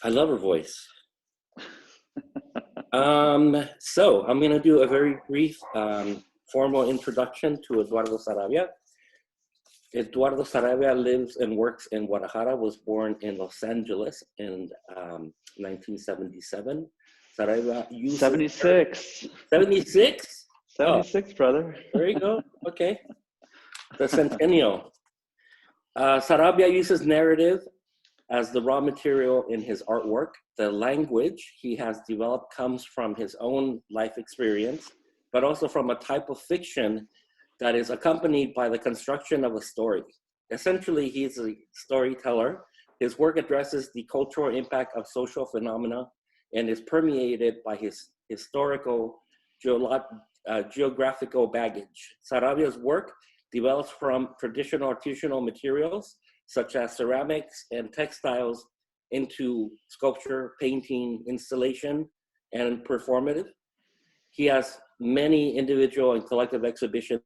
I love her voice. So I'm going to do a very brief formal introduction to Eduardo Sarabia. Eduardo Sarabia lives and works in Guadalajara, was born in Los Angeles in 1977. Sarabia uses 76. 76? 76, brother. There you go. Okay. The centennial. Sarabia uses narrative as the raw material in his artwork. The language he has developed comes from his own life experience, but also from a type of fiction that is accompanied by the construction of a story. Essentially, he's a storyteller. His work addresses the cultural impact of social phenomena and is permeated by his historical, geographical baggage. Sarabia's work develops from traditional artisanal materials, such as ceramics and textiles, into sculpture, painting, installation, and performative. He has many individual and collective exhibitions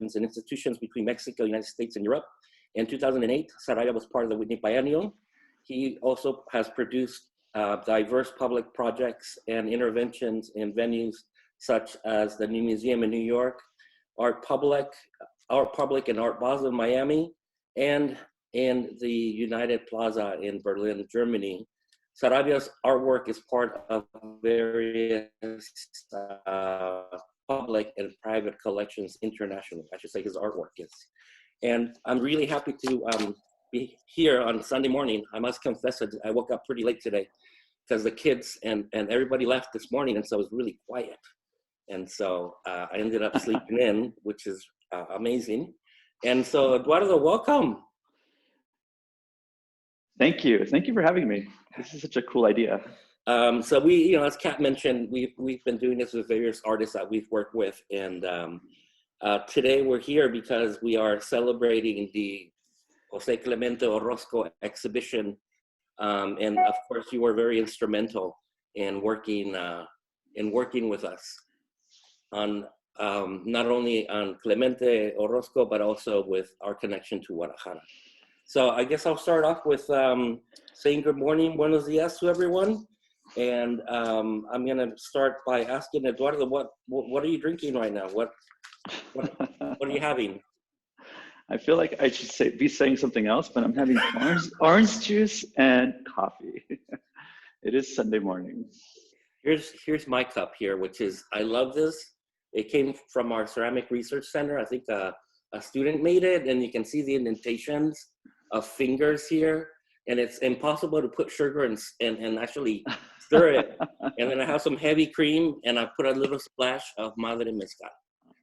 and institutions between Mexico, United States, and Europe. In 2008, Sarabia was part of the Whitney Biennial. He also has produced diverse public projects and interventions in venues such as the New Museum in New York, Art Public and Art Basel in Miami, and in the United Plaza in Berlin, Germany. Sarabia's artwork is part of various public and private collections internationally. I should say his artwork is. And I'm really happy to be here on Sunday morning. I must confess that I woke up pretty late today because the kids and everybody left this morning, and so it was really quiet. And so I ended up sleeping in, which is amazing. And so, Eduardo, welcome. Thank you. Thank you for having me. This is such a cool idea. So we, as Kat mentioned, we've been doing this with various artists that we've worked with. And today we're here because we are celebrating the Jose Clemente Orozco exhibition. And of course, you were very instrumental in working with us on not only on Clemente Orozco, but also with our connection to Guadalajara. So I guess I'll start off with saying good morning, buenos dias to everyone. And I'm gonna start by asking Eduardo, what are you drinking right now? What are you having? I feel like I should be saying something else, but I'm having orange juice and coffee. It is Sunday morning. Here's my cup here, which is, I love this. It came from our ceramic research center. I think a student made it, and you can see the indentations of fingers here. And it's impossible to put sugar and actually stir it. And then I have some heavy cream, and I put a little splash of Madre Mezcal.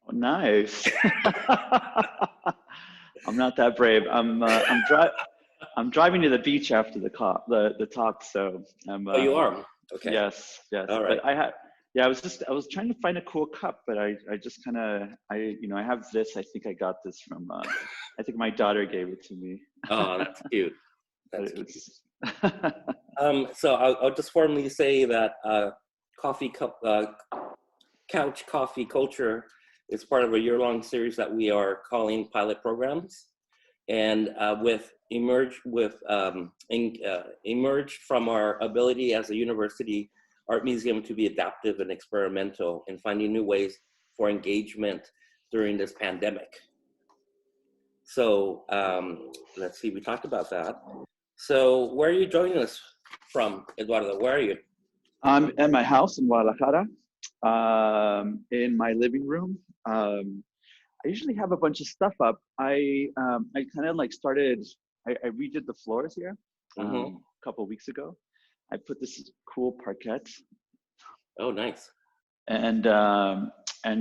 Oh, nice. I'm not that brave. I'm driving to the beach after the talk, so I'm. Oh, you are? Okay. Yes. All right. But I was trying to find a cool cup, but I just kind of, I have this. I think I got this from, I think my daughter gave it to me. Oh, that's cute. That's cute. So I'll just formally say that couch coffee culture is part of a year-long series that we are calling pilot programs, and emerged from our ability as a university art museum to be adaptive and experimental in finding new ways for engagement during this pandemic. So let's see, we talked about that. So where are you joining us from, Eduardo? Where are you? I'm at my house in Guadalajara, in my living room. I usually have a bunch of stuff up. I kind of like started, I redid the floors here a couple of weeks ago. I put this cool parquet. Oh, nice. And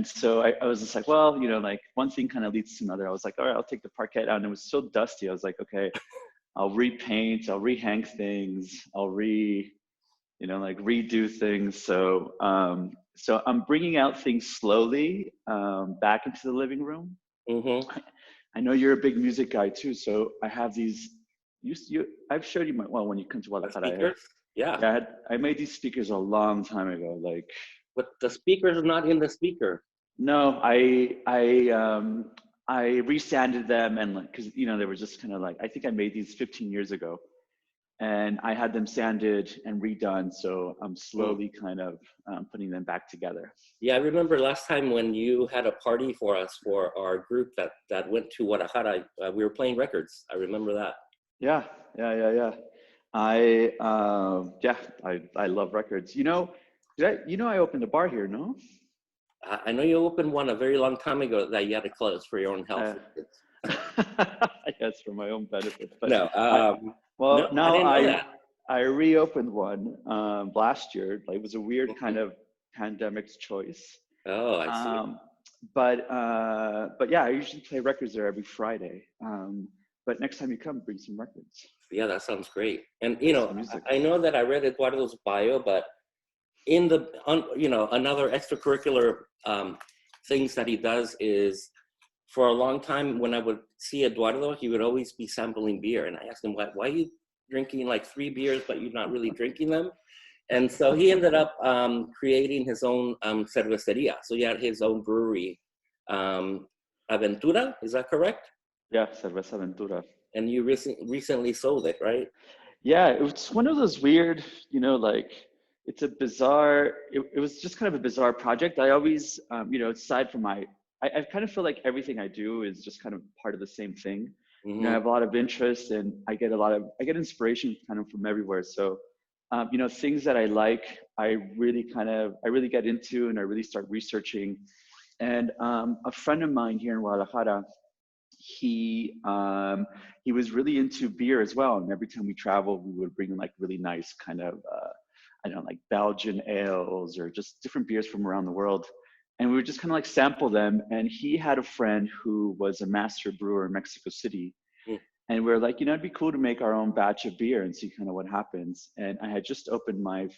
so I was just like, well, like one thing kind of leads to another. I was like, all right, I'll take the parquet out. And it was so dusty. I was like, okay, I'll repaint, I'll rehang things, I'll redo things. So I'm bringing out things slowly back into the living room. I know you're a big music guy too. So I have these, I've showed you when you come to Guadalajara. Yeah. I made these speakers a long time ago. But the speakers are not in the speaker. No, I resanded them, and because they were just kind of like, I think I made these 15 years ago, and I had them sanded and redone. So I'm slowly kind of putting them back together. Yeah, I remember last time when you had a party for us for our group that went to Guadalajara. We were playing records. I remember that. Yeah. I love records. I opened a bar here, no? I know you opened one a very long time ago that you had to close for your own health. Yes, for my own benefit. But No, no, I now didn't know that. I reopened one last year. Like, it was a weird kind of pandemic's choice. Oh, I see. But yeah, I usually play records there every Friday. But next time you come, bring some records. Yeah, that sounds great. And I know that I read Eduardo's bio, but in the another extracurricular things that he does is, for a long time when I would see Eduardo, he would always be sampling beer, and I asked him, why are you drinking like 3 beers but you're not really drinking them? And so he ended up creating his own cerveceria. So he had his own brewery, Aventura, is that correct? Yeah, Cerveza Aventura. And you recently sold it, right? Yeah, it's one of those weird, it's a bizarre, it was just kind of a bizarre project. I always, aside from I kind of feel like everything I do is just kind of part of the same thing. Mm-hmm. I have a lot of interest, and I get inspiration kind of from everywhere. So, things that I like, I really get into, and I really start researching. And a friend of mine here in Guadalajara, he was really into beer as well. And every time we traveled, we would bring like really nice kind of, like Belgian ales or just different beers from around the world. And we would just kind of like sample them. And he had a friend who was a master brewer in Mexico City. Mm. And we were like, it'd be cool to make our own batch of beer and see kind of what happens. And I had just opened my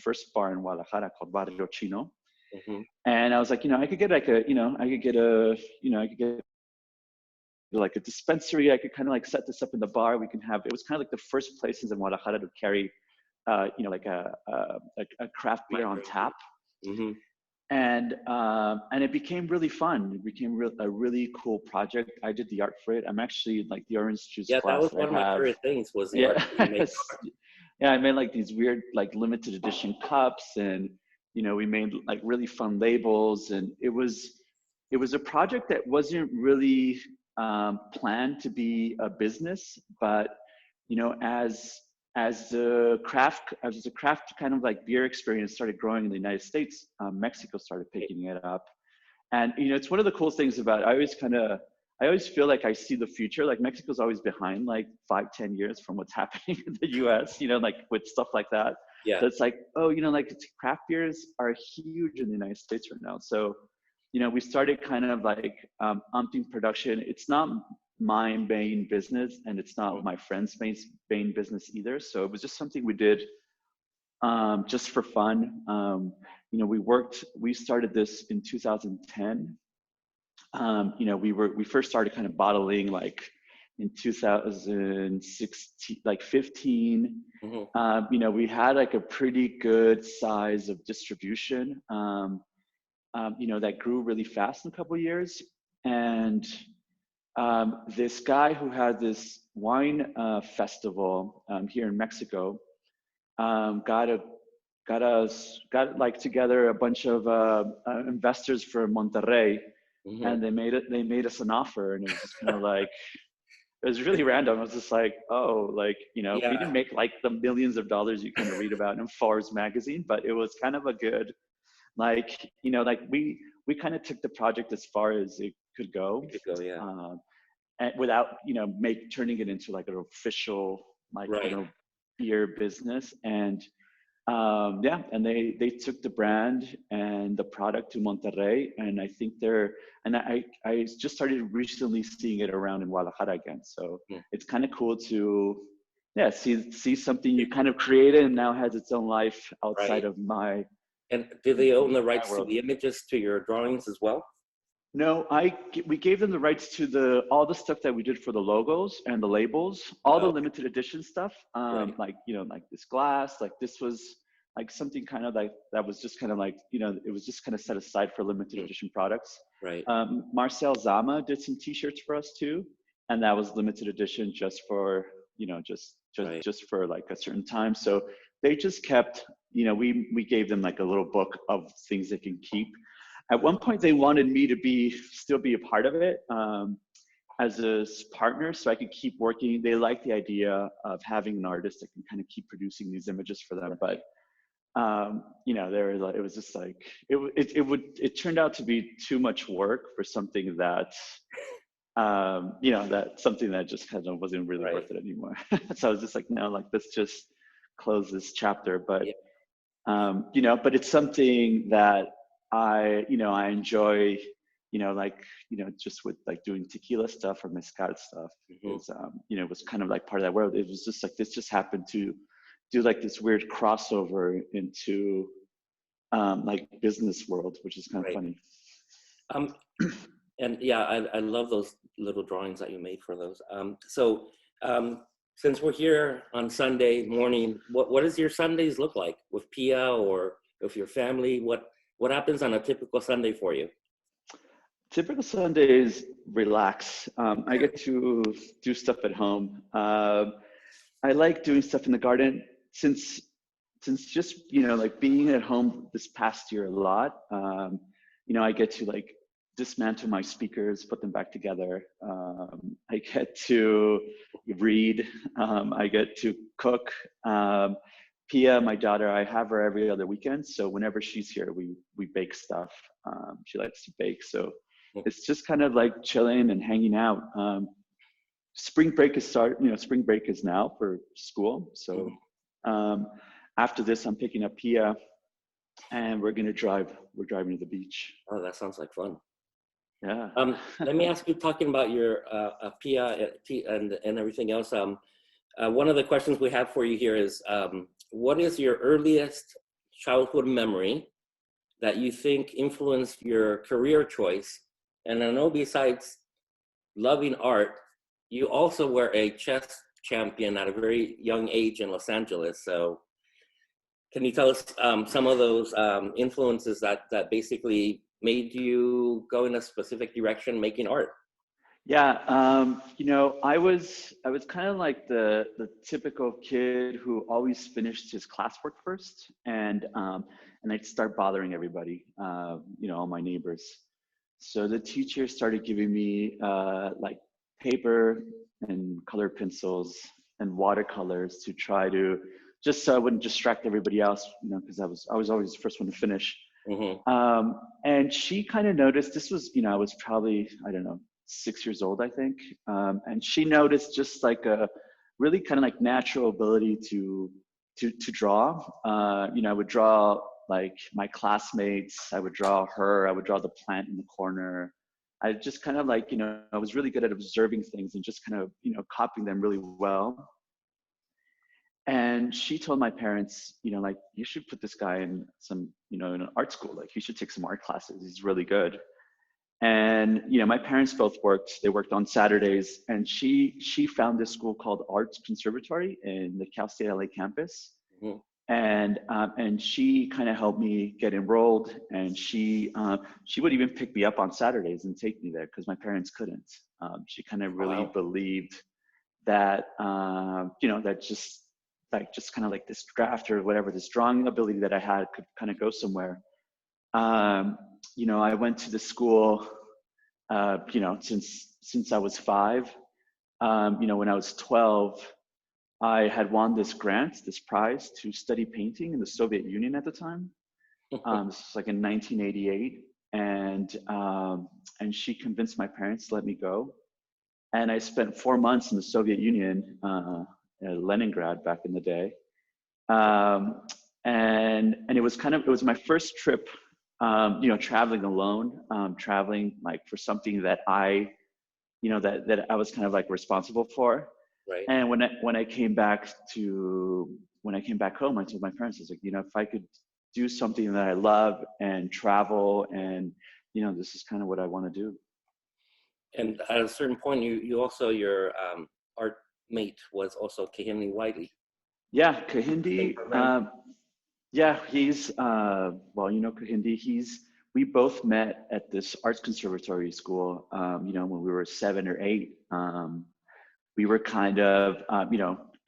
first bar in Guadalajara called Barrio Chino. Mm-hmm. And I was like, I could get like a dispensary. I could kind of like set this up in the bar. It was kind of like the first places in Guadalajara to carry, like a craft beer on tap. Mm-hmm. And it became really fun. It became a really cool project. I did the art for it. I'm actually like the orange juice. Yeah, class that was one of my favorite things was the art. Yeah, I made like these weird like limited edition cups, and we made like really fun labels, and it was a project that wasn't really planned to be a business, but as the craft kind of like beer experience started growing in the United States, Mexico started picking it up. And it's one of the cool things about it. I always feel like I see the future. Like, Mexico's always behind like 5-10 years from what's happening in the US, like with stuff like that. Yeah. That's like, like craft beers are huge in the United States right now. So, we started kind of like umping production. It's not my main business, and it's not my friend's main business either. So it was just something we did just for fun. We started this in 2010. We first started kind of bottling like in 2016, like 15. Mm-hmm. We had like a pretty good size of distribution, that grew really fast in a couple of years. And this guy who had this wine festival here in Mexico got like together a bunch of investors from Monterrey. Mm-hmm. And they made us an offer, and it was just kind of like, it was really random. I was just like, we didn't make like the millions of dollars you kind of read about in Forbes magazine, but it was kind of a good, like, we kind of took the project as far as it could go. Yeah. And without, turning it into like an official, like, right. Beer business. And and they took the brand and the product to Monterrey, and I think I just started recently seeing it around in Guadalajara again. So it's kind of cool to see something you kind of created and now has its own life outside of my. And do they own the rights to the images to your drawings as well? No, we gave them the rights to all the stuff that we did for the logos and the labels, all the limited edition stuff. Like, like this glass, like this was like something kind of like, that was just kind of like, it was just kind of set aside for limited edition products. Right. Marcel Zama did some t-shirts for us too. And that was limited edition just for Right. just for like a certain time. So they just kept, we gave them like a little book of things they can keep. At one point, they wanted me to still be a part of it as a partner, so I could keep working. They liked the idea of having an artist that can kind of keep producing these images for them, but it was just like it turned out to be too much work for something that that something that just kind of wasn't really Right. worth it anymore. So I was just like, no, like let's just close this chapter. But but it's something that I enjoy, just with like doing tequila stuff or mezcal stuff. Is was kind of like part of that world. It was just like this just happened to do like this weird crossover into like business world, which is kind of Right. funny. And yeah, I love those little drawings that you made for those. Since we're here on Sunday morning, what does your Sundays look like with Pia or with your family? What happens on a typical Sunday for you? Typical Sundays, relax. I get to do stuff at home. I like doing stuff in the garden since just like being at home this past year a lot. I get to like dismantle my speakers, put them back together. I get to read. I get to cook. Pia, my daughter, I have her every other weekend, so whenever she's here, we bake stuff. She likes to bake, so it's just kind of like chilling and hanging out. Spring break spring break is now for school, so after this, I'm picking up Pia, and we're driving to the beach. Oh, that sounds like fun. Yeah. Let me ask you, talking about your Pia and everything else. One of the questions we have for you here is, what is your earliest childhood memory that you think influenced your career choice? And I know besides loving art, you also were a chess champion at a very young age in Los Angeles. So can you tell us some of those influences that basically made you go in a specific direction making art? Yeah, I was kind of like the typical kid who always finished his classwork first, and I'd start bothering everybody, all my neighbors. So the teacher started giving me like paper and colored pencils and watercolors to try to, just so I wouldn't distract everybody else, because I was always the first one to finish. And she kind of noticed, this was, I was probably, I don't know, 6 years old, I think. And she noticed just like a really kind of like natural ability to draw. I would draw like my classmates, I would draw her, I would draw the plant in the corner. I just kind of like, I was really good at observing things and just kind of, copying them really well. And she told my parents, like, you should put this guy in some, in an art school. Like, you should take some art classes. He's really good. And, my parents both worked. They worked on Saturdays. And she found this school called Arts Conservatory in the Cal State LA campus. And she kind of helped me get enrolled. And she would even pick me up on Saturdays and take me there because my parents couldn't. She kind of really believed that, that just kind of like this draft or whatever, this drawing ability that I had could kind of go somewhere. I went to the school, since I was 5. When I was 12, I had won this grant, this prize to study painting in the Soviet Union at the time. This was like in 1988, and she convinced my parents to let me go. And I spent 4 months in the Soviet Union, Leningrad back in the day. And it was my first trip, traveling alone, traveling like for something that I was kind of like responsible for. Right. And when I came back home, I told my parents, I was like, if I could do something that I love and travel, and this is kind of what I want to do. And at a certain point, you also, your art mate was also Kahindi Wiley. Yeah, Kahindi. Yeah, he's Kahindi. We both met at this arts conservatory school. When we were 7 or 8. we were kind of,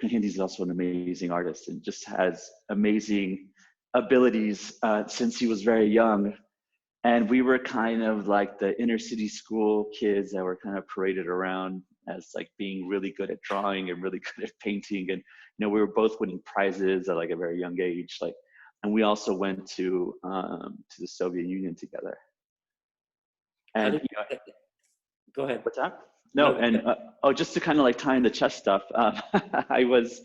Hindi is also an amazing artist and just has amazing abilities since he was very young. And we were kind of like the inner city school kids that were kind of paraded around as like being really good at drawing and really good at painting. And, we were both winning prizes at like a very young age. Like, and we also went to the Soviet Union together. And, go ahead. What's that? No, and just to kind of like tie in the chess stuff, I was,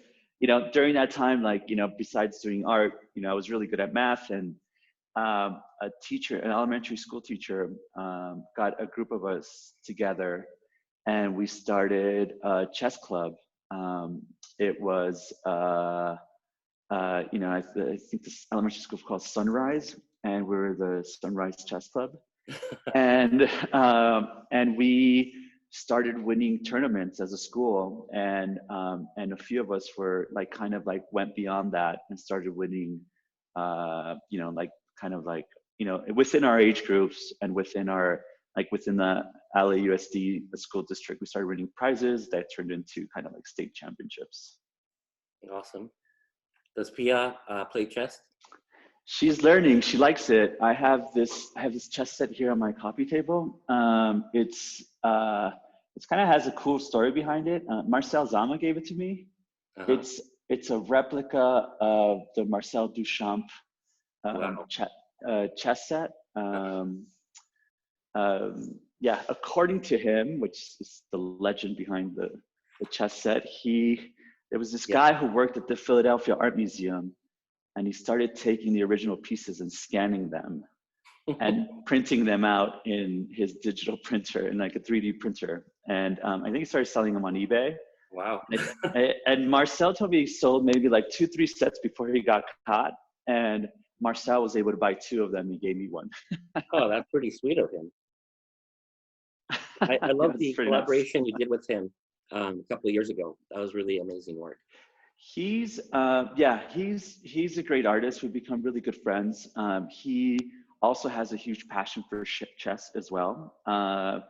during that time, like, besides doing art, I was really good at math, and a teacher, an elementary school teacher, got a group of us together, and we started a chess club. It was, I think this elementary school was called Sunrise, and we were the Sunrise Chess Club. and we started winning tournaments as a school, and a few of us were like kind of like went beyond that and started winning, within our age groups and within the LAUSD school district, we started winning prizes that turned into kind of like state championships. Awesome. Does Pia play chess? She's learning. She likes it. I have this chess set here on my coffee table. It's kind of has a cool story behind it. Marcel Zama gave it to me. Uh-huh. It's a replica of the Marcel Duchamp chess set. According to him, which is the legend behind the chess set, there was this guy who worked at the Philadelphia Art Museum, and he started taking the original pieces and scanning them and printing them out in his digital printer, in like a 3D printer. And I think he started selling them on eBay. Wow. And Marcel told me he sold maybe like 2-3 sets before he got caught. And Marcel was able to buy 2 of them. He gave me one. Oh, that's pretty sweet of him. I love the collaboration you did with him a couple of years ago. That was really amazing work. He's a great artist. We've become really good friends. He also has a huge passion for chess as well. As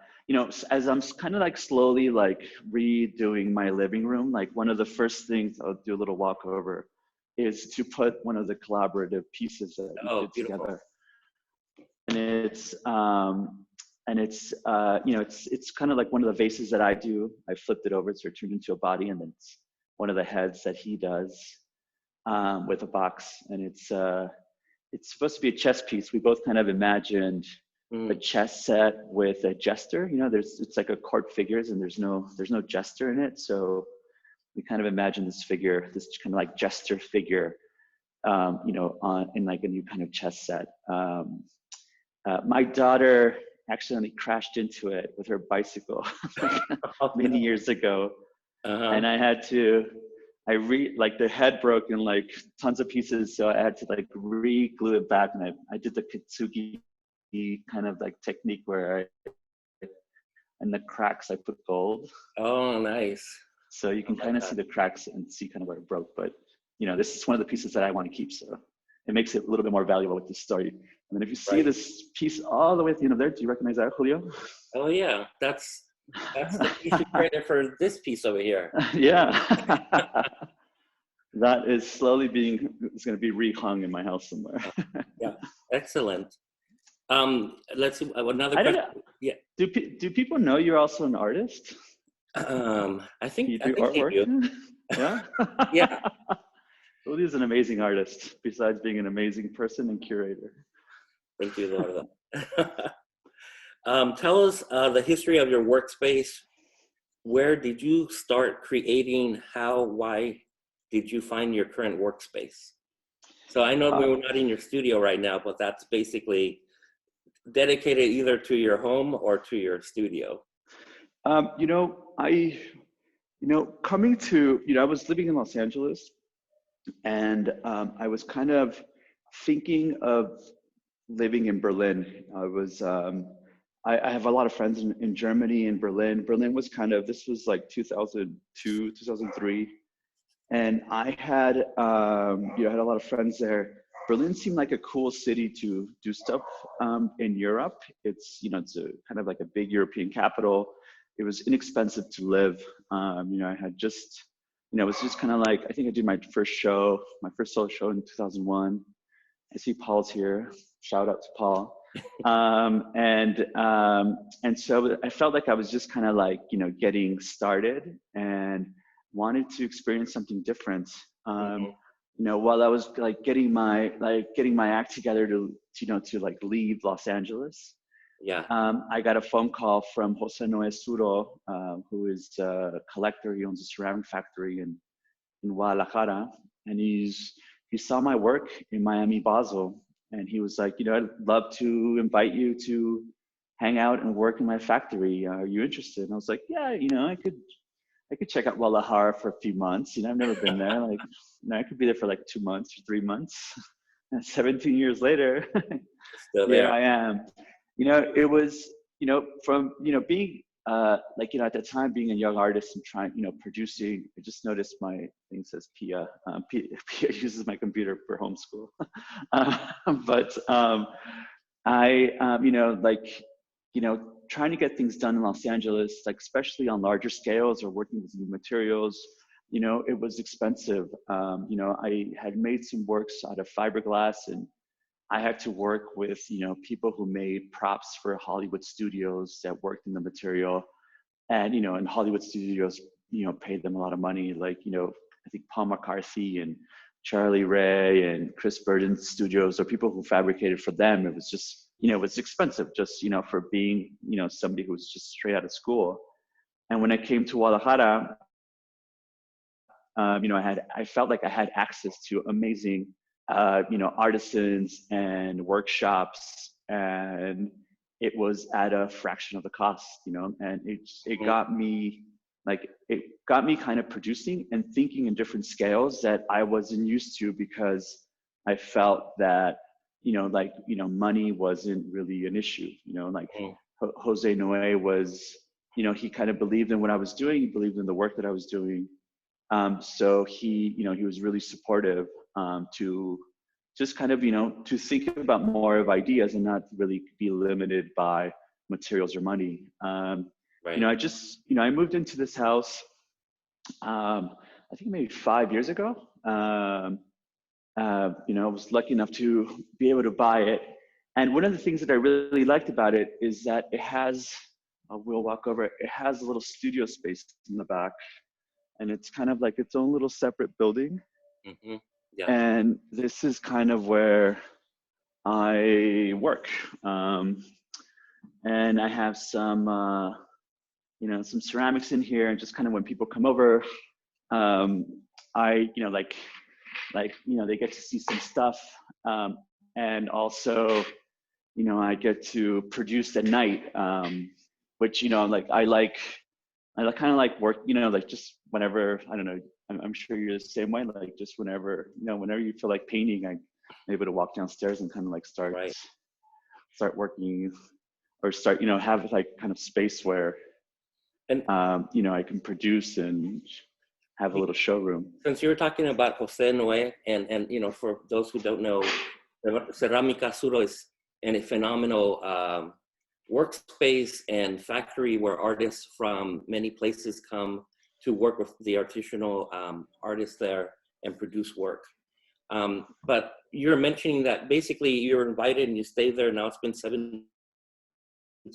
I'm kind of like slowly like redoing my living room, like one of the first things I'll do a little walk over is to put one of the collaborative pieces that we did together. And it's kind of like one of the vases that I do. I flipped it over so it turned into a body, and then it's one of the heads that he does with a box, and it's supposed to be a chess piece. We both kind of imagined a chess set with a jester. It's like a court figures, and there's no jester in it. So we kind of imagined this figure, this kind of like jester figure, in like a new kind of chess set. My daughter accidentally crashed into it with her bicycle many years ago. Uh-huh. And the head broke in like tons of pieces. So I had to like re-glue it back. And I did the Kitsugi kind of like technique where in the cracks I put gold. Oh, nice. So you can kind of see the cracks and see kind of where it broke. But, this is one of the pieces that I want to keep. So it makes it a little bit more valuable with the story. And then if you see this piece all the way at the end of there, do you recognize that, Julio? Oh, yeah. That's the piece you created for this piece over here. Yeah. That is slowly it's going to be rehung in my house somewhere. Yeah. Excellent. Let's see. Another question. Yeah. Do people know you're also an artist? I think you do artwork. Yeah. Yeah. Julio's an amazing artist, besides being an amazing person and curator. Thank you, Eduardo. Tell us the history of your workspace. Where did you start creating? How? Why did you find your current workspace? So I know we're not in your studio right now, but that's basically dedicated either to your home or to your studio. I was living in Los Angeles, and I was kind of thinking of living in Berlin. I have a lot of friends in Germany and Berlin. Berlin was this was like 2002, 2003. And I had, had a lot of friends there. Berlin seemed like a cool city to do stuff in Europe. It's, it's a kind of like a big European capital. it was inexpensive to live. I had just, it was just kind of like, I think I did my first solo show in 2001. I see Paul's here. Shout out to Paul. And so I felt like I was just kind of like, getting started and wanted to experience something different. While I was like getting my act together to like leave Los Angeles. Yeah. I got a phone call from Jose Noe Suro, who is a collector. He owns a ceramic factory in Guadalajara, and he saw my work in Miami Basel, and he was like, I'd love to invite you to hang out and work in my factory. Are you interested? And I was like, yeah, I could check out Guadalajara for a few months. I've never been there. Like, I could be there for like 2 months or 3 months. And 17 years later, Still there. here I am. It was, from, being, at the time being a young artist and trying, producing, I just noticed my thing says Pia. Pia uses my computer for homeschool. But trying to get things done in Los Angeles, like especially on larger scales or working with new materials, it was expensive. I had made some works out of fiberglass, and I had to work with, people who made props for Hollywood studios that worked in the material. And, and Hollywood studios, paid them a lot of money. Like, I think Paul McCarthy and Charlie Ray and Chris Burden studios, or people who fabricated for them. It was just, it was expensive just, for being, somebody who was just straight out of school. And when I came to Guadalajara, I felt like I had access to amazing, artisans and workshops, and it was at a fraction of the cost, and it got me kind of producing and thinking in different scales that I wasn't used to, because I felt that, money wasn't really an issue, Jose Noe was, he kind of believed in what I was doing. He believed in the work that I was doing. So he was really supportive, to just kind of, to think about more of ideas and not really be limited by materials or money. Right. I moved into this house, I think maybe 5 years ago. I was lucky enough to be able to buy it. And one of the things that I really liked about it is that it has, we'll walk over, it has a little studio space in the back. And it's kind of like its own little separate building. Mm-hmm. Yeah. And this is kind of where I work. And I have some, some ceramics in here, and just kind of when people come over, I, they get to see some stuff. And also, I get to produce at night, which, I kind of like work, just whenever, I don't know, I'm sure you're the same way, like just whenever, whenever you feel like painting, I'm able to walk downstairs and kind of like start working, or start, have like kind of space where, and I can produce and have a little showroom. Since you were talking about Jose Noe, and for those who don't know, Cerámica Suro is a phenomenal workspace and factory where artists from many places come to work with the artisanal artists there and produce work. But you're mentioning that basically you're invited and you stay there. Now it's been 17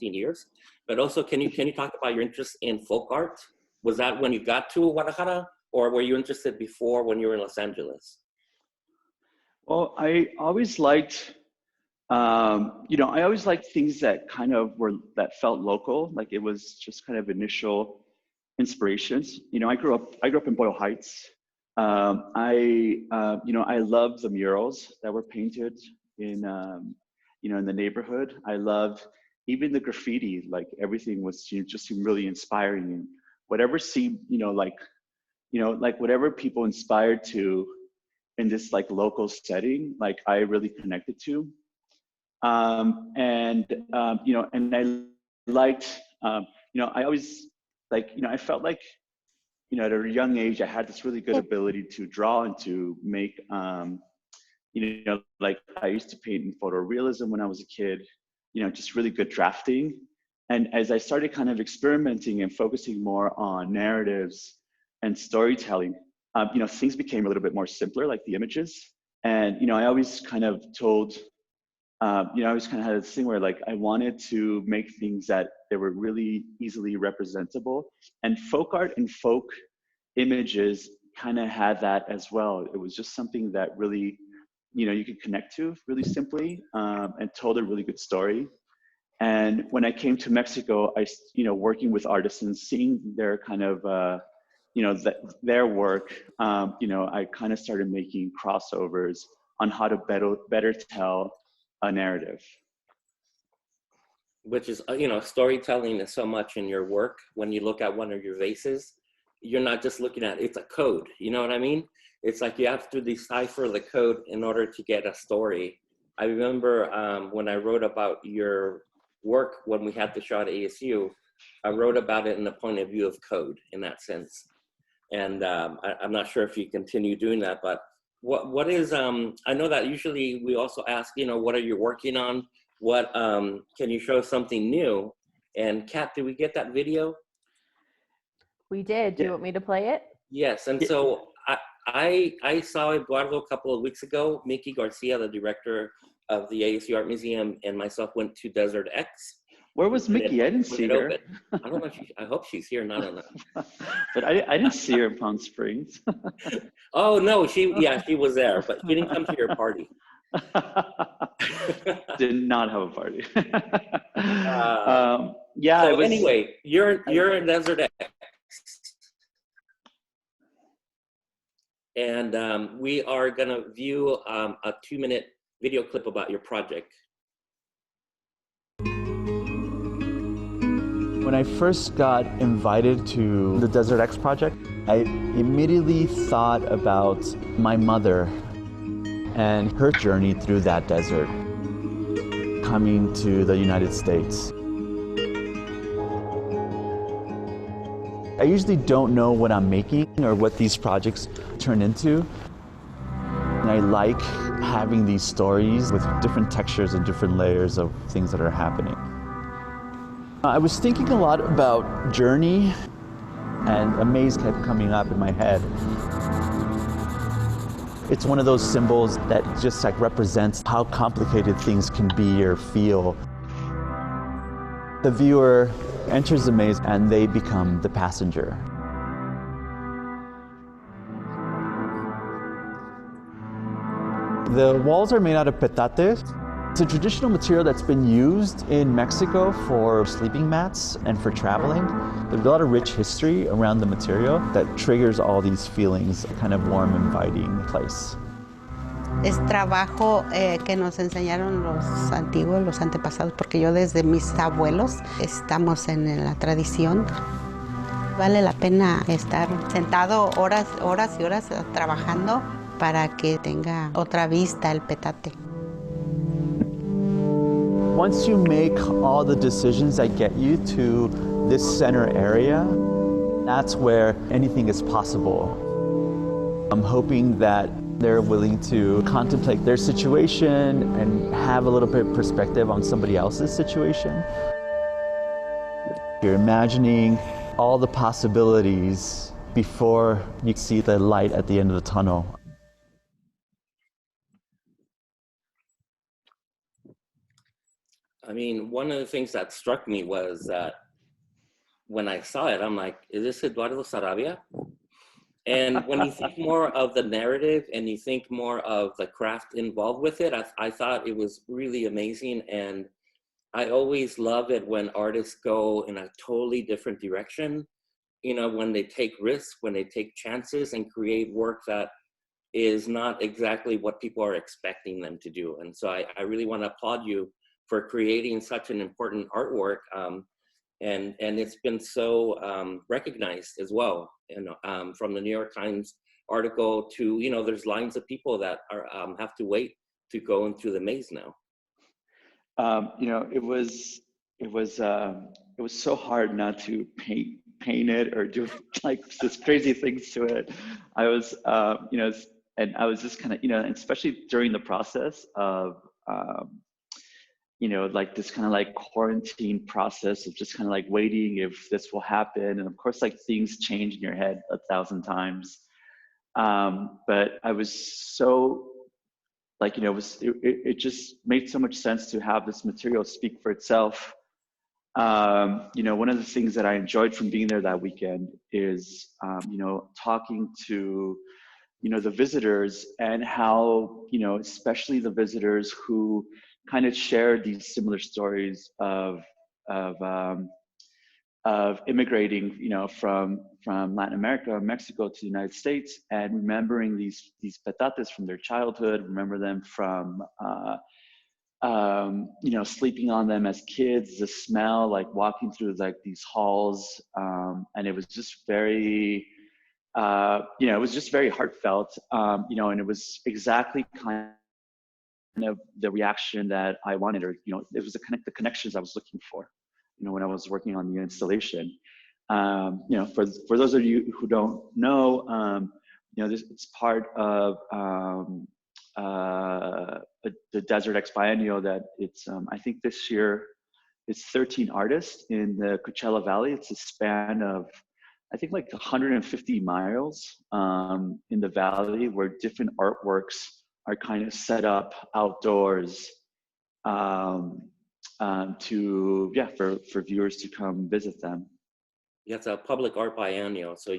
years. But also, can you talk about your interest in folk art? Was that when you got to Guadalajara, or were you interested before when you were in Los Angeles? Well, I always liked, I always liked things that kind of that felt local. Like it was just kind of initial inspirations. I grew up in Boyle Heights. I loved the murals that were painted in, in the neighborhood. I loved even the graffiti. Like everything was, just seemed really inspiring, and whatever seemed, whatever people inspired to in this like local setting, like I really connected to. And I liked, I always I felt like, at a young age, I had this really good ability to draw and to make, like I used to paint in photorealism when I was a kid, just really good drafting. And as I started kind of experimenting and focusing more on narratives and storytelling, things became a little bit more simpler, like the images. And, I always kind of told, I always kind of had this thing where like I wanted to make things that they were really easily representable. And folk art and folk images kind of had that as well. It was just something that really, you could connect to really simply, and told a really good story. And when I came to Mexico, working with artisans, seeing their kind of, their work, I kind of started making crossovers on how to better tell a narrative. Which is, storytelling is so much in your work. When you look at one of your vases, you're not just looking at, it's a code, you know what I mean? It's like you have to decipher the code in order to get a story. I remember when I wrote about your work, when we had the show at ASU, I wrote about it in the point of view of code in that sense. And I'm not sure if you continue doing that, but what is, I know that usually we also ask, what are you working on? What, can you show something new? And Kat, did we get that video? We did. Do you want me to play it? Yes, and so I saw Eduardo a couple of weeks ago. Mickey Garcia, the director of the ASU Art Museum, and myself went to Desert X. Where was Mickey? I didn't see her. I don't know. I hope she's here. I don't know. But I didn't see her in Palm Springs. Oh no, she was there, but she didn't come to your party. Did not have a party. So anyway, you're in Desert X. And we are going to view a 2-minute video clip about your project. When I first got invited to the Desert X project, I immediately thought about my mother and her journey through that desert, coming to the United States. I usually don't know what I'm making or what these projects turn into. And I like having these stories with different textures and different layers of things that are happening. I was thinking a lot about journey, and a maze kept coming up in my head. It's one of those symbols that just like represents how complicated things can be or feel. The viewer enters the maze and they become the passenger. The walls are made out of petate. It's a traditional material that's been used in Mexico for sleeping mats and for traveling. There's a lot of rich history around the material that triggers all these feelings, a kind of warm, inviting place. Es trabajo que nos enseñaron los antiguos, los antepasados, porque yo desde mis abuelos estamos en la tradición. Vale la pena estar sentado horas y horas trabajando para que tenga otra vista el petate. Once you make all the decisions that get you to this center area, that's where anything is possible. I'm hoping that they're willing to contemplate their situation and have a little bit of perspective on somebody else's situation. You're imagining all the possibilities before you see the light at the end of the tunnel. I mean, one of the things that struck me was that when I saw it, I'm like, is this Eduardo Sarabia? And when you think more of the narrative and you think more of the craft involved with it, I thought it was really amazing. And I always love it when artists go in a totally different direction, when they take risks, when they take chances and create work that is not exactly what people are expecting them to do. And so I really want to applaud you for creating such an important artwork. And it's been so recognized as well, from the New York Times article to, there's lines of people that are have to wait to go into the maze now. It was so hard not to paint it or do like just crazy things to it. I was, and I was just kind of, especially during the process of like this kind of like quarantine process of just kind of like waiting if this will happen. And of course, like things change in your head 1,000 times. But I was so like, it just made so much sense to have this material speak for itself. One of the things that I enjoyed from being there that weekend is, talking to, the visitors and how, especially the visitors who kind of share these similar stories of immigrating, from Latin America, Mexico to the United States, and remembering these petates from their childhood, remember them from, sleeping on them as kids, the smell, like walking through like these halls, and it was just very, it was just very heartfelt, and it was exactly kind of the reaction that I wanted, or it was the connections I was looking for, when I was working on the installation. For those of you who don't know, it's part of the Desert X Biennial that it's, I think this year it's 13 artists in the Coachella Valley. It's a span of, I think, like 150 miles in the valley, where different artworks are kind of set up outdoors for viewers to come visit them. Yeah, it's a public art biennial. So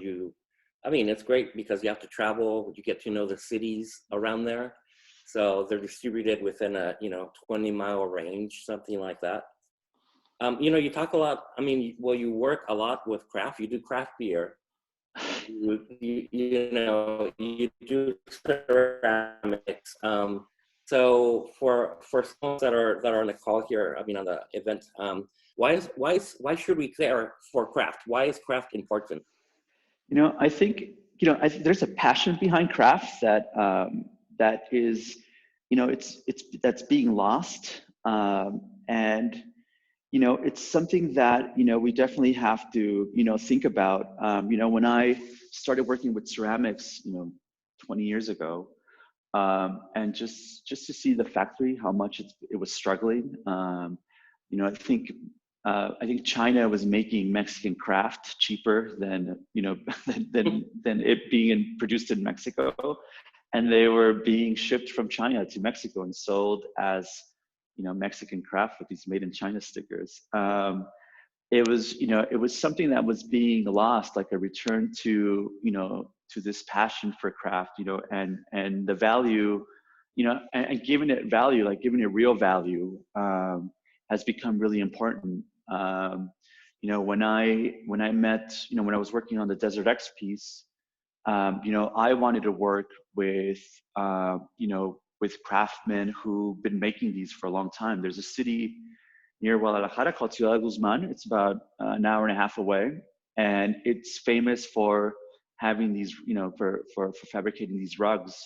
it's great because you have to travel, you get to know the cities around there. So they're distributed within a, 20-mile range, something like that. You talk a lot, you work a lot with craft, you do craft beer, you do ceramics. So for some that are on the call here, on the event, why should we care for craft? Why is craft important? I think, there's a passion behind crafts that is, that's being lost. And, it's something that, we definitely have to, think about. When I started working with ceramics, 20 years ago, and just to see the factory, how much it was struggling. I think China was making Mexican craft cheaper than than it being produced in Mexico, and they were being shipped from China to Mexico and sold as Mexican craft with these made in China stickers. It was something that was being lost, like a return to to this passion for craft, and the value, and giving it value, like giving it real value, has become really important. When I met, when I was working on the Desert X piece, I wanted to work with, with craftsmen who've been making these for a long time. There's a city near Guadalajara called Ciudad Guzman. It's about an hour and a half away, and it's famous for having these, for fabricating these rugs.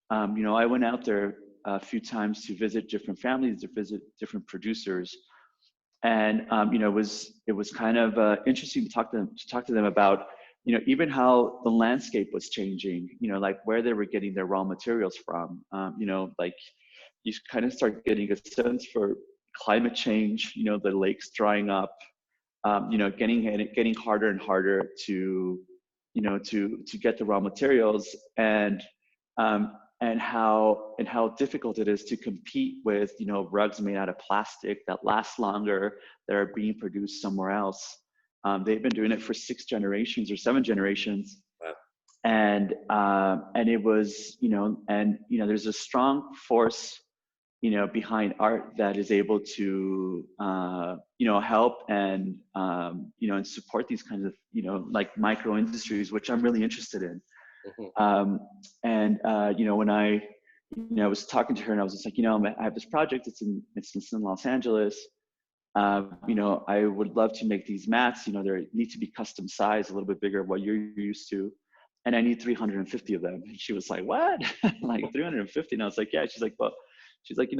I went out there a few times to visit different families, to visit different producers, and it was kind of interesting to talk to them about even how the landscape was changing, like where they were getting their raw materials from. Like you kind of start getting a sense for climate change, the lakes drying up, getting harder and harder to get the raw materials, and how difficult it is to compete with rugs made out of plastic that last longer, that are being produced somewhere else. They've been doing it for 6 generations or 7 generations. Wow. And it was, there's a strong force, behind art that is able to, help and, and support these kinds of, like micro industries, which I'm really interested in. Mm-hmm. When I was talking to her, and I was just like, I have this project, it's in Los Angeles. I would love to make these mats, they need to be custom sized, a little bit bigger, what you're used to. And I need 350 of them. And she was like, what? Like 350? And I was like, yeah. She's like, well,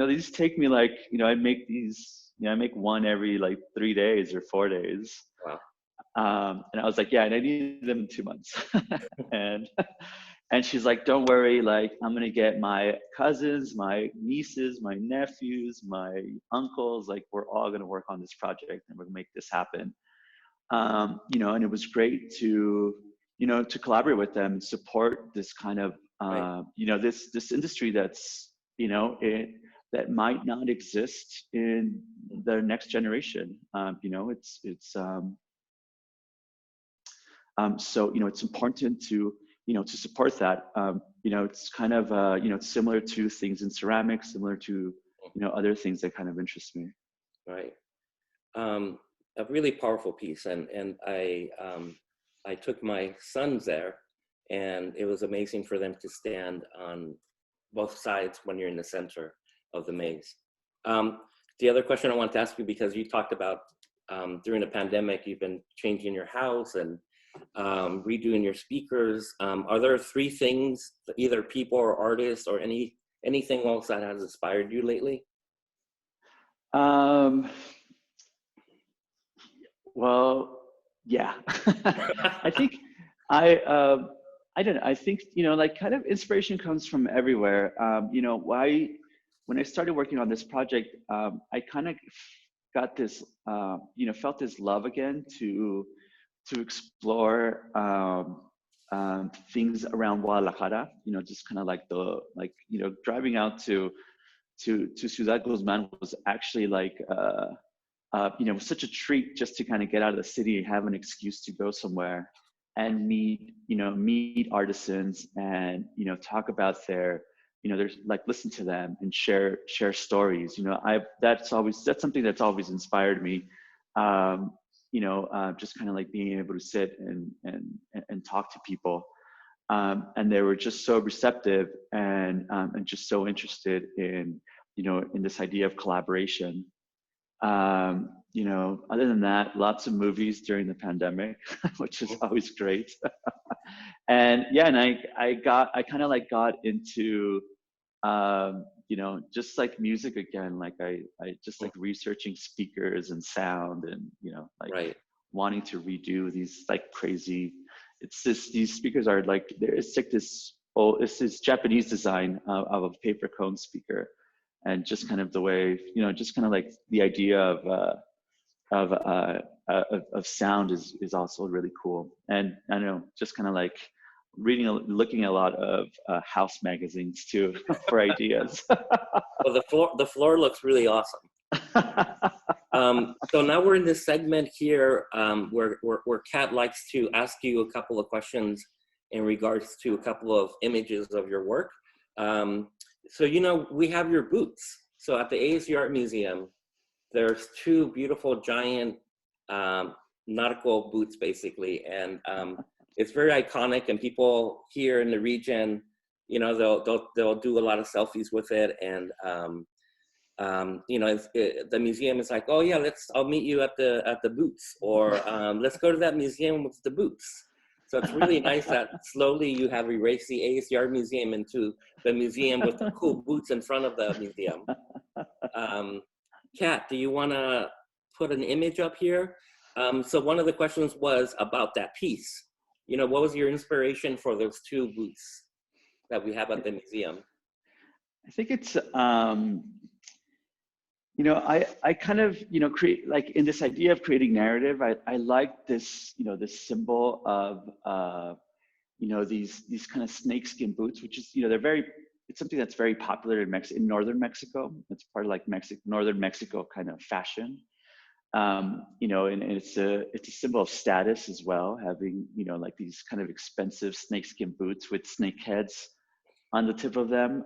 these take me like, I make these, I make one every like 3 days or 4 days. Wow. And I was like, yeah, and I need them in 2 months. and And she's like, don't worry, like I'm gonna get my cousins, my nieces, my nephews, my uncles, like we're all gonna work on this project and we're gonna make this happen. You know, and it was great to, you know, to collaborate with them and support this kind of, you know, this industry that's, you know, that might not exist in the next generation. You know, so, you know, it's important to, you know, to support that. You know, it's kind of, you know, it's similar to things in ceramics, similar to, you know, other things that kind of interest me. Right. A really powerful piece. And I took my sons there, and it was amazing for them to stand on both sides when you're in the center of the maze. The other question I want to ask you, because you talked about during the pandemic, you've been changing your house and redoing your speakers. Are there 3 things, either people or artists or anything else that has inspired you lately? Well, yeah. I think I don't know. I think, you know, like kind of inspiration comes from everywhere. You know, when I started working on this project, I kind of got this, you know, felt this love again to explore things around Guadalajara. You know, just kind of like you know, driving out to Ciudad Guzman was actually like you know, such a treat just to kind of get out of the city and have an excuse to go somewhere and meet artisans and, you know, talk about their, you know, there's like, listen to them and share stories. You know, that's something that's always inspired me. You know, just kind of like being able to sit and talk to people. And they were just so receptive and just so interested in, you know, in this idea of collaboration. You know, other than that, lots of movies during the pandemic, which is always great. And yeah, and I kind of like got into, you know, just like music again. Like I just like researching speakers and sound and, you know, like wanting to redo these like crazy, these speakers are like, it's like it's this Japanese design of a paper cone speaker. And just kind of the way, you know, just kind of like the idea of sound is also really cool. And I know, just kind of like looking at a lot of house magazines too for ideas. Well, the floor looks really awesome. So now we're in this segment here where Kat likes to ask you a couple of questions in regards to a couple of images of your work. So, you know, we have your boots. So at the ASU Art Museum, there's 2 beautiful giant nautical boots, basically. And it's very iconic, and people here in the region, you know, they'll do a lot of selfies with it. And, you know, the museum is like, oh yeah, I'll meet you at the boots, or let's go to that museum with the boots. So it's really nice that slowly you have erased the ASU Art Museum into the museum with the cool boots in front of the museum. Kat, do you want to put an image up here? So one of the questions was about that piece. You know, what was your inspiration for those 2 boots that we have at the museum? I think it's, you know, I kind of, you know, create, like in this idea of creating narrative, I like this, you know, this symbol of, you know, these kind of snakeskin boots, which is, you know, it's something that's very popular in northern Mexico. It's part of like northern Mexico kind of fashion. You know, and it's a symbol of status as well, having, you know, like these kind of expensive snakeskin boots with snake heads on the tip of them.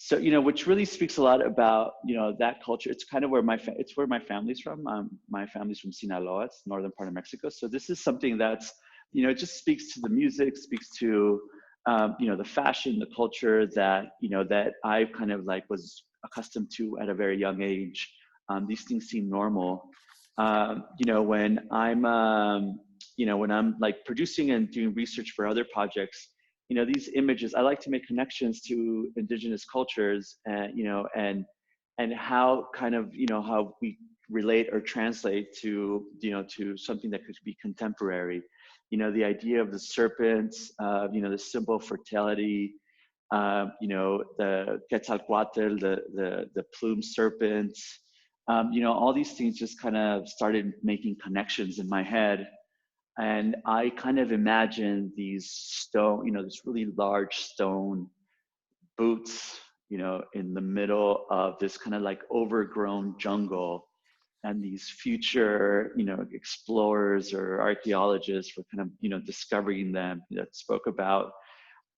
So, you know, which really speaks a lot about, you know, that culture. It's kind of where it's where my family's from. My family's from Sinaloa, it's northern part of Mexico. So this is something that's, you know, it just speaks to the music, speaks to, you know, the fashion, the culture that, you know, that I kind of like was accustomed to at a very young age. These things seem normal. You know, when I'm like producing and doing research for other projects, you know, these images, I like to make connections to indigenous cultures and, you know, and how kind of, you know, how we relate or translate to, you know, to something that could be contemporary. you know, the idea of the serpents, you know, the symbol of fertility, you know, the Quetzalcoatl, the plumed serpents, you know, all these things just kind of started making connections in my head. And I kind of imagined these stone, you know, this really large stone boots, you know, in the middle of this kind of like overgrown jungle. And these future, you know, explorers or archaeologists were kind of, you know, discovering them, that spoke about,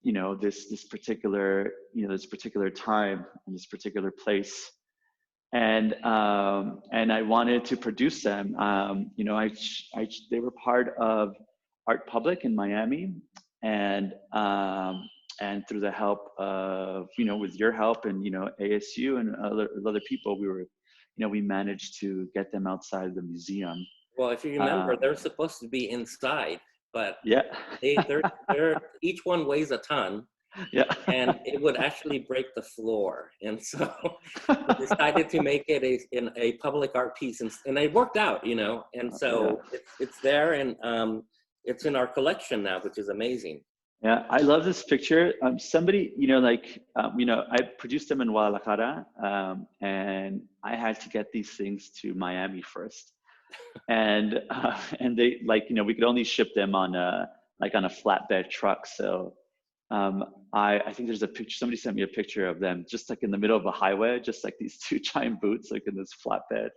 you know, this particular, you know, this particular time and this particular place. And I wanted to produce them. You know, they were part of Art Public in Miami, and through the help of, you know, with your help and, you know, ASU and other people, we were, you know, we managed to get them outside the museum. Well, if you remember, they're supposed to be inside, but yeah, they're each one weighs a ton. yeah, and it would actually break the floor. And so we decided to make it a public art piece, and it worked out, you know. And so it's there, and it's in our collection now, which is amazing. Yeah, I love this picture. Somebody, you know, like, you know, I produced them in Guadalajara, and I had to get these things to Miami first. And they, like, you know, we could only ship them on a flatbed truck. So I think there's a picture, somebody sent me a picture of them just like in the middle of a highway, just like these two giant boots, like in this flatbed.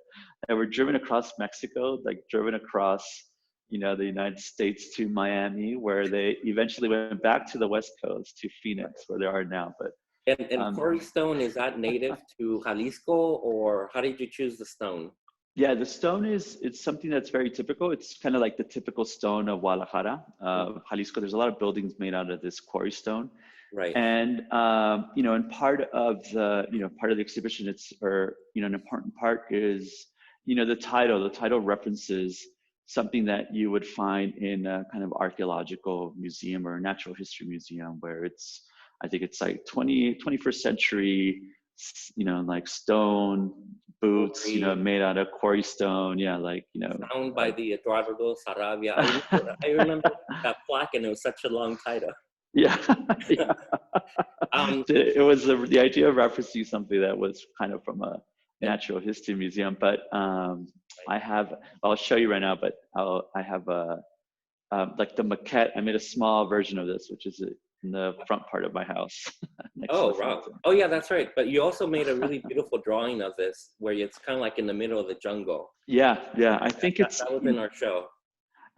And we're driven across Mexico, like driven across, you know, the United States to Miami, where they eventually went back to the West Coast, to Phoenix, where they are now. But and quarry stone, is that native to Jalisco, or how did you choose the stone? Yeah, the stone it's something that's very typical. It's kind of like the typical stone of Guadalajara, Jalisco. There's a lot of buildings made out of this quarry stone. Right. And, you know, and part of the exhibition, you know, an important part is, you know, the title references something that you would find in a kind of archaeological museum or natural history museum, where I think it's like 21st century, you know, like stone boots, you know, made out of quarry stone. Yeah, like, you know. Found by the Eduardo Sarabia. I remember that plaque, and it was such a long title. Yeah. Yeah. It was the idea of referencing something that was kind of from a natural history museum. But I'll show you right now, but I have like the maquette. I made a small version of this, which is in the front part of my house. Oh, wow. Oh, yeah, that's right. But you also made a really beautiful drawing of this, where it's kind of like in the middle of the jungle. Yeah, yeah. I think that was in our show.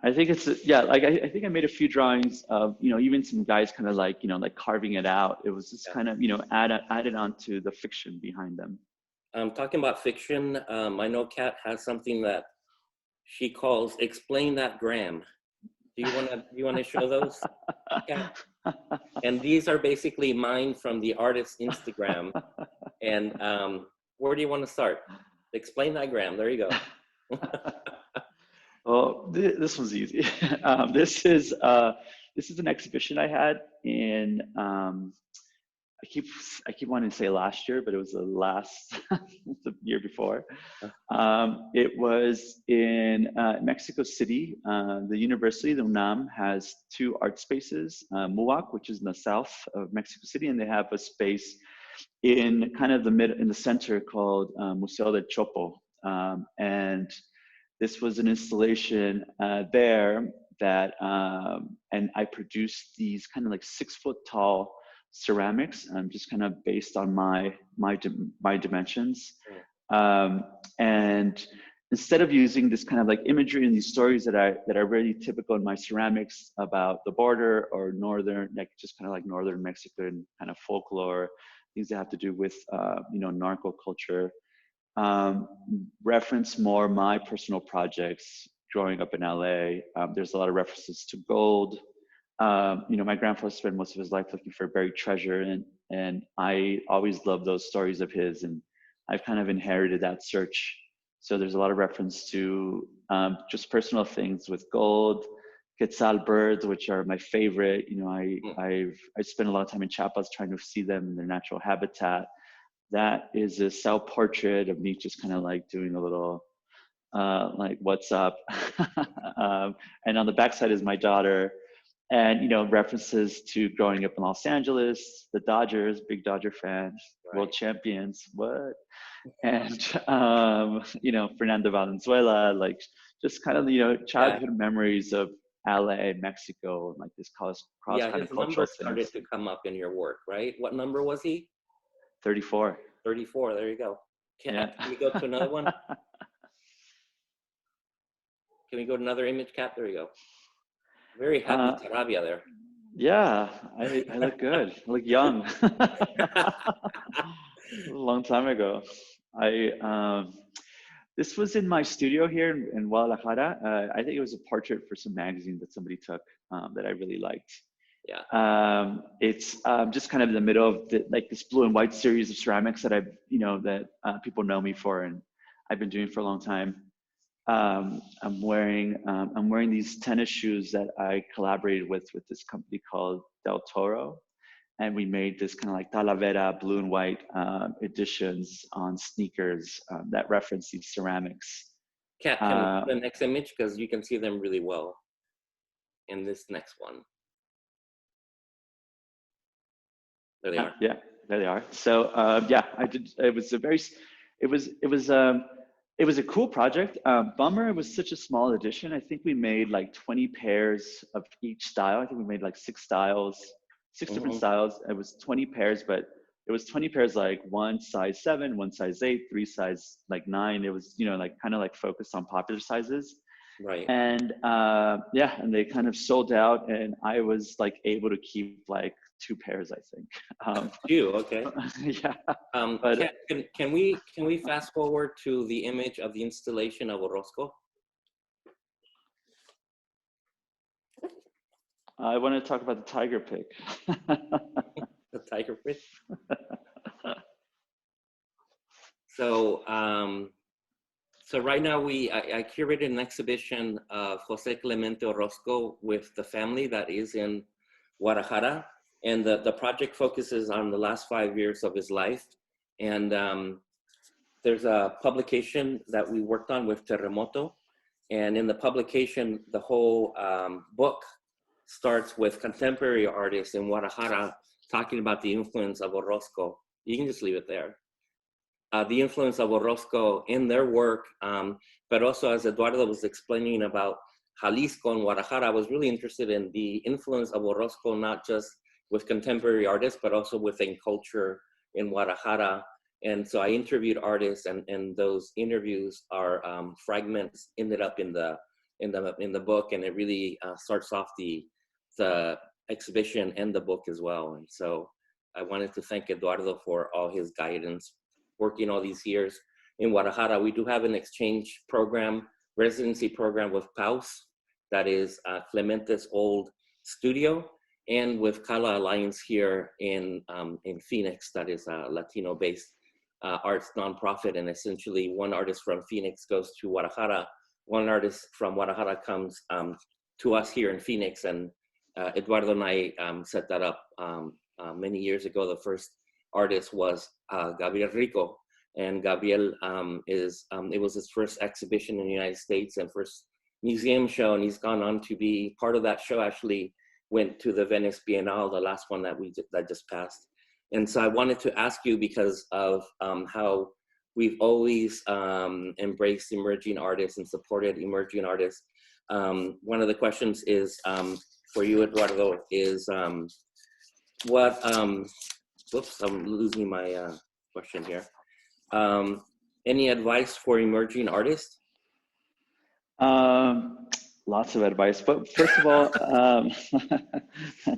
I think it's, yeah, like I think I made a few drawings of, you know, even some guys kind of like, you know, like carving it out. It was just kind of, you know, added on to the fiction behind them. Talking about fiction, I know Kat has something that she calls "Explain That Gram." Do you want to show those, Kat? And these are basically mine from the artist's Instagram. And where do you want to start? Explain that gram. There you go. Well, this one's easy. This is an exhibition I had in. I keep wanting to say last year, but it was the year before. It was in Mexico City. The university, the UNAM, has two art spaces, MUAC, which is in the south of Mexico City, and they have a space in kind of in the center called Museo del Chopo. And this was an installation there that, and I produced these kind of like 6-foot tall ceramics, just kind of based on my dimensions. And instead of using this kind of like imagery and these stories that are really typical in my ceramics about the border or northern, like just kind of like northern Mexican kind of folklore, things that have to do with you know, narco culture, reference more my personal projects growing up in LA. There's a lot of references to gold. You know, my grandfather spent most of his life looking for buried treasure, and I always loved those stories of his, and I've kind of inherited that search. So there's a lot of reference to just personal things with gold, quetzal birds, which are my favorite. You know, I spent a lot of time in Chiapas trying to see them in their natural habitat. That is a self-portrait of me just kind of like doing a little like what's up. And on the backside is my daughter, and references to growing up in Los Angeles, the Dodgers, big Dodger fans, world champions, what? And Fernando Valenzuela, like just kind of childhood memories of LA, Mexico, and like this cross kind of cultural things. Started to come up in your work, right? What number was he? 34. 34. There you go. Can we go to another one? Can we go to another image, Kat? There you go. Very happy Sarabia there. Yeah, I look good. I look young. A long time ago. This was in my studio here in Guadalajara. I think it was a portrait for some magazine that somebody took that I really liked. Yeah. It's just kind of in the middle of this blue and white series of ceramics that that people know me for, and I've been doing for a long time. I'm wearing these tennis shoes that I collaborated with this company called Del Toro, and we made this kind of like Talavera blue and white editions on sneakers that reference these ceramics. Kat, can we put the next image, because you can see them really well in this next one. There they are. Yeah, there they are. So I did. It was a cool project. Bummer, it was such a small edition. I think we made like 20 pairs of each style. I think we made like 6 styles, 6 different styles. It was 20 pairs, but it was 20 pairs like one size 7, one size 8, 3 size like 9. It was, like kind of like focused on popular sizes. Right. And and they kind of sold out, and I was like able to keep like 2 pairs, I think. Okay. Yeah. But can we fast forward to the image of the installation of Orozco? I want to talk about the tiger pic. The tiger pic. So right now I curated an exhibition of Jose Clemente Orozco with the family that is in Guadalajara, and the project focuses on the last 5 years of his life. And there's a publication that we worked on with Terremoto, and in the publication, the whole book starts with contemporary artists in Guadalajara talking about the influence of Orozco. You can just leave it there. The influence of Orozco in their work, but also as Eduardo was explaining about Jalisco and Guadalajara, I was really interested in the influence of Orozco, not just with contemporary artists, but also within culture in Guadalajara. And so I interviewed artists, and those interviews are fragments ended up in the book, and it really starts off the exhibition and the book as well. And so I wanted to thank Eduardo for all his guidance, working all these years in Guadalajara. We do have an exchange program, residency program with Paus, that is Clemente's old studio, and with Kala Alliance here in Phoenix, that is a Latino-based arts nonprofit. And essentially, one artist from Phoenix goes to Guadalajara, one artist from Guadalajara comes to us here in Phoenix, and Eduardo and I set that up many years ago. The first artist was Gabriel Rico, and Gabriel it was his first exhibition in the United States and first museum show, and he's gone on to be part of that show. Actually went to the Venice Biennale, the last one that just passed. And so I wanted to ask you, because of how we've always embraced emerging artists and supported emerging artists. One of the questions is for you, Eduardo, is what whoops, I'm losing my question here. Any advice for emerging artists? Lots of advice, but first of all,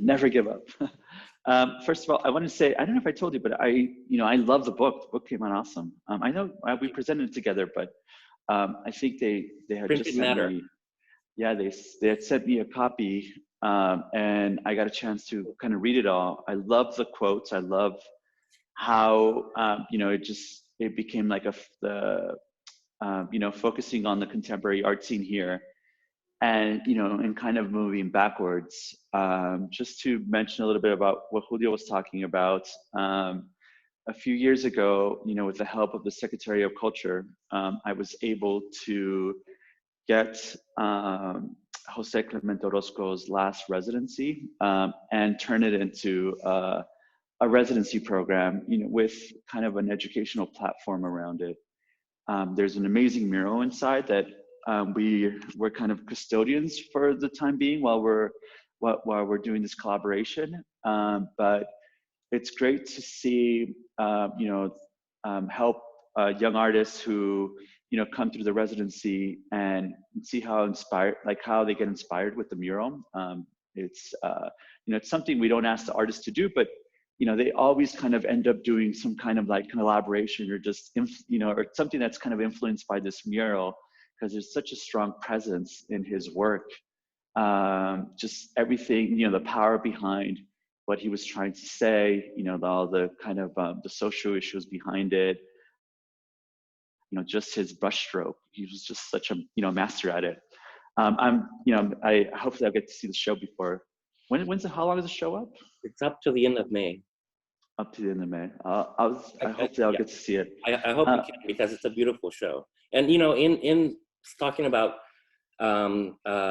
never give up. First of all, I want to say, I don't know if I told you, but I love the book. The book came out awesome. I know we presented it together, but I think they had Printed just sent matter. me, yeah, they had sent me a copy, and I got a chance to kind of read it all. I love the quotes. I love how it became like focusing on the contemporary art scene here, and and kind of moving backwards. Just to mention a little bit about what Julio was talking about, a few years ago, with the help of the Secretary of Culture, I was able to get Jose Clemente Orozco's last residency and turn it into a residency program, with kind of an educational platform around it. There's an amazing mural inside that we're kind of custodians for the time being while we're doing this collaboration. But it's great to see, help young artists who, come through the residency and see how they get inspired with the mural. It's something we don't ask the artists to do, but they always kind of end up doing some kind of like collaboration or just, or something that's kind of influenced by this mural, because there's such a strong presence in his work. Just everything, the power behind what he was trying to say, all the kind of the social issues behind it, just his brushstroke. He was just such a, master at it. I hopefully I'll get to see the show before. How long is the show up? It's up to the end of May. Up to the end of May. Hopefully I'll get to see it. I hope you can, because it's a beautiful show. And in talking about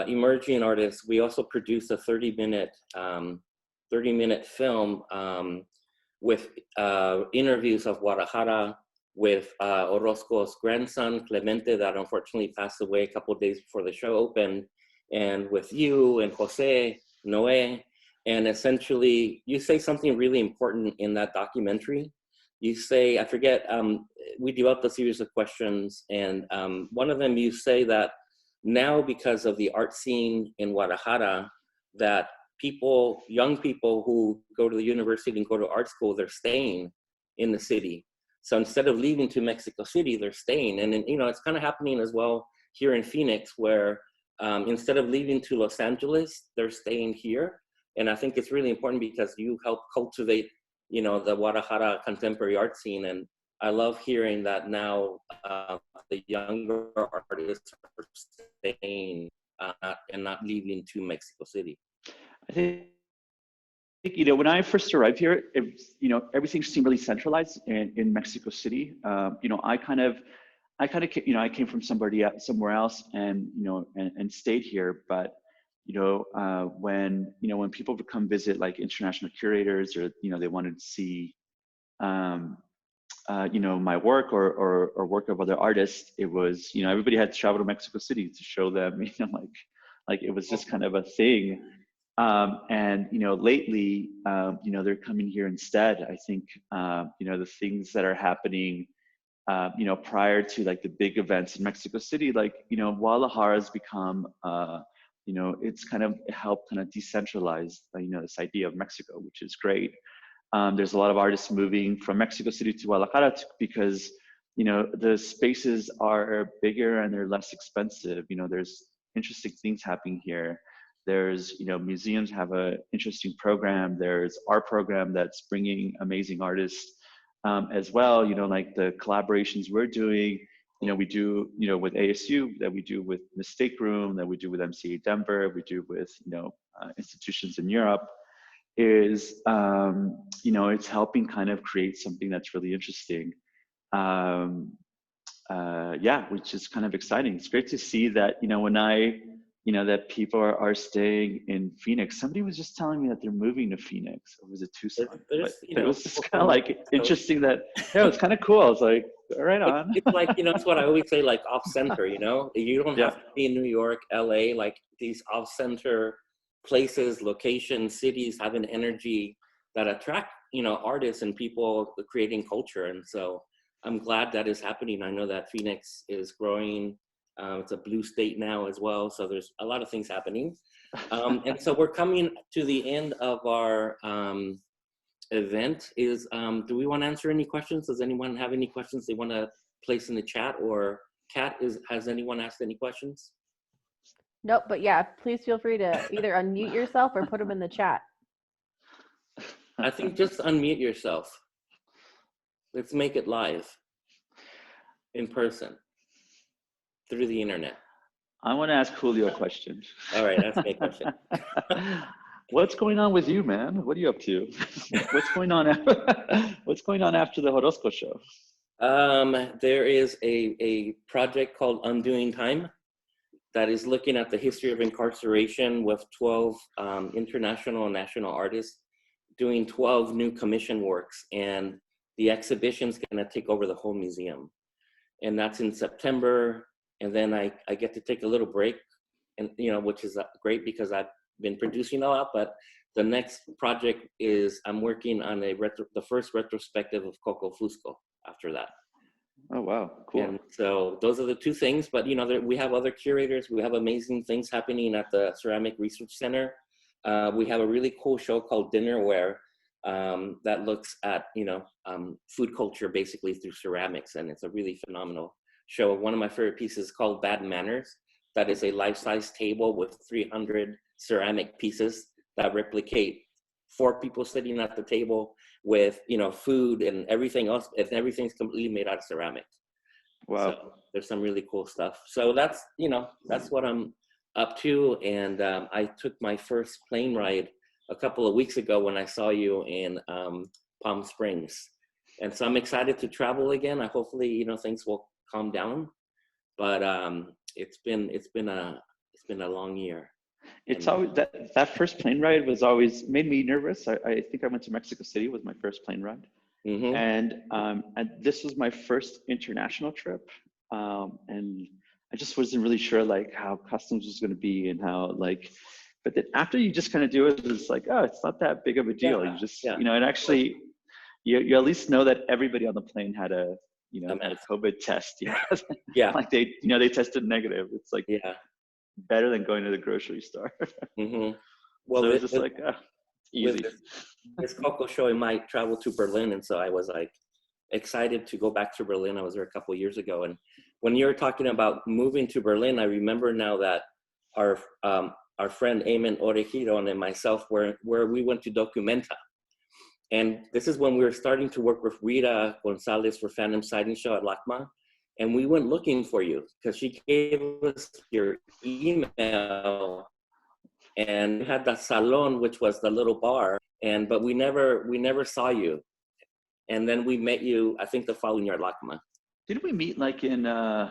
emerging artists, we also produce a 30-minute film with interviews of Guadalajara with Orozco's grandson, Clemente, that unfortunately passed away a couple of days before the show opened, and with you and Jose, Noé. And essentially, you say something really important in that documentary. You say, I forget, we developed a series of questions, and one of them you say that now, because of the art scene in Guadalajara, that young people who go to the university and go to art school, they're staying in the city. So instead of leaving to Mexico City, they're staying. And it's kind of happening as well here in Phoenix, where instead of leaving to Los Angeles, they're staying here. And I think it's really important because you help cultivate, the Guadalajara contemporary art scene. And I love hearing that now the younger artists are staying and not leaving to Mexico City. I think, when I first arrived here, everything seemed really centralized in Mexico City. I came from somewhere else and stayed here. But, when people would come visit, like international curators, or, they wanted to see, my work or work of other artists, it was, everybody had to travel to Mexico City to show them, like it was just kind of a thing. And, lately, they're coming here instead. I think, the things that are happening, prior to like the big events in Mexico City, like, Guadalajara has become, it's kind of helped kind of decentralize, this idea of Mexico, which is great. There's a lot of artists moving from Mexico City to Guadalajara because, the spaces are bigger and they're less expensive. There's interesting things happening here. There's, museums have an interesting program. There's our program that's bringing amazing artists as well. Like the collaborations we're doing, we do, with ASU, that we do with Mistake Room, that we do with MCA Denver, we do with, institutions in Europe, is, it's helping kind of create something that's really interesting. Which is kind of exciting. It's great to see that, when that people are staying in Phoenix. Somebody was just telling me that they're moving to Phoenix, or was it Tucson? It was just kind of like interesting that, it's kind of cool. I was like, right on. It's like, it's what I always say, like off center, you don't have to be in New York, LA, like these off center places, locations, cities have an energy that attract, artists and people creating culture. And so I'm glad that is happening. I know that Phoenix is growing. It's a blue state now as well. So there's a lot of things happening. And so we're coming to the end of our event. Do we want to answer any questions? Does anyone have any questions they want to place in the chat? Or Kat, has anyone asked any questions? Nope, but yeah, please feel free to either unmute yourself or put them in the chat. I think just unmute yourself. Let's make it live, in person, through the internet. I want to ask Julio a question. All right, ask me a question. What's going on with you, man? What are you up to? What's going on? What's going on after the Horosco show? There is a project called Undoing Time that is looking at the history of incarceration with 12 international and national artists doing 12 new commission works, and the exhibition's going to take over the whole museum. And that's in September, and then I get to take a little break, and which is great because I've been producing a lot. But the next project is I'm working on the first retrospective of Coco Fusco after that. Oh wow, cool. And so those are the two things. But we have other curators. We have amazing things happening at the Ceramic Research Center. We have a really cool show called Dinnerware that looks at food culture basically through ceramics, and it's a really phenomenal show. One of my favorite pieces is called Bad Manners. That is a life-size table with 300 ceramic pieces that replicate 4 people sitting at the table with food and everything else, and everything's completely made out of ceramic. Wow. So there's some really cool stuff. So that's what I'm up to. And I took my first plane ride a couple of weeks ago when I saw you in Palm Springs, and so I'm excited to travel again. Hopefully things will calm down, but it's been a long year. It's always that first plane ride was always made me nervous. I think I went to Mexico City was my first plane ride. Mm-hmm. And this was my first international trip. And I just wasn't really sure like how customs was going to be and how but then after you just kind of do it, it's like, oh, it's not that big of a deal. Yeah. You just, Yeah. and actually you at least know that everybody on the plane had a COVID test. Yeah. Yeah. Like they tested negative. It's like, Yeah. better than going to the grocery store. Mm-hmm. Well, so it's just easy. With this Coco show, I might travel to Berlin, and so I was excited to go back to Berlin. I was there a couple of years ago, and when you were talking about moving to Berlin, I remember now that our friend Eamon Orejiron and myself where we went to Documenta, and this is when we were starting to work with Rita Gonzalez for Phantom Sighting Show at LACMA. And we went looking for you because she gave us your email, and we had the salon, which was the little bar, but we never saw you. And then we met you, I think, the following year at LACMA. Didn't we meet I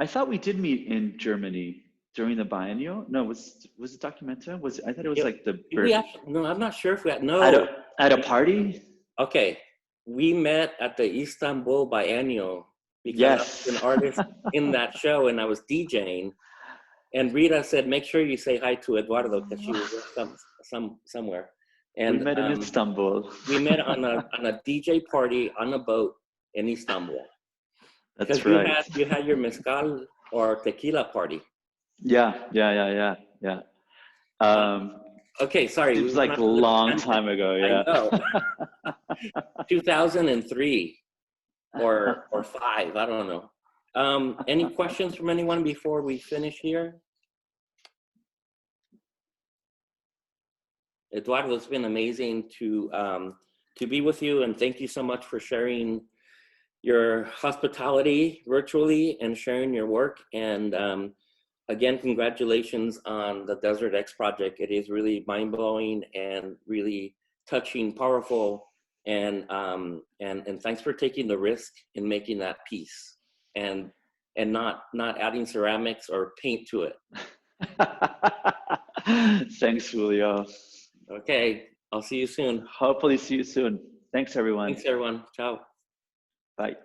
thought we did meet in Germany during the biennial. No, was it Documenta? I thought it was No, I'm not sure if we had at a party. Okay, we met at the Istanbul biennial. Because yes. I was an artist in that show, and I was DJing. And Rita said, "Make sure you say hi to Eduardo," because she was somewhere. And we met in Istanbul. We met on a DJ party on a boat in Istanbul. That's right. You had your mezcal or tequila party. Yeah. Okay, sorry. It was a long time ago. Yeah. I know. 2003. Or 5, I don't know. Any questions from anyone before we finish here? Eduardo, it's been amazing to be with you, and thank you so much for sharing your hospitality virtually and sharing your work. And again, congratulations on the Desert X project. It is really mind-blowing and really touching, powerful. And thanks for taking the risk in making that piece and not adding ceramics or paint to it. Thanks, Julio. Okay, I'll see you soon. Hopefully see you soon. Thanks, everyone. Thanks, everyone. Ciao. Bye.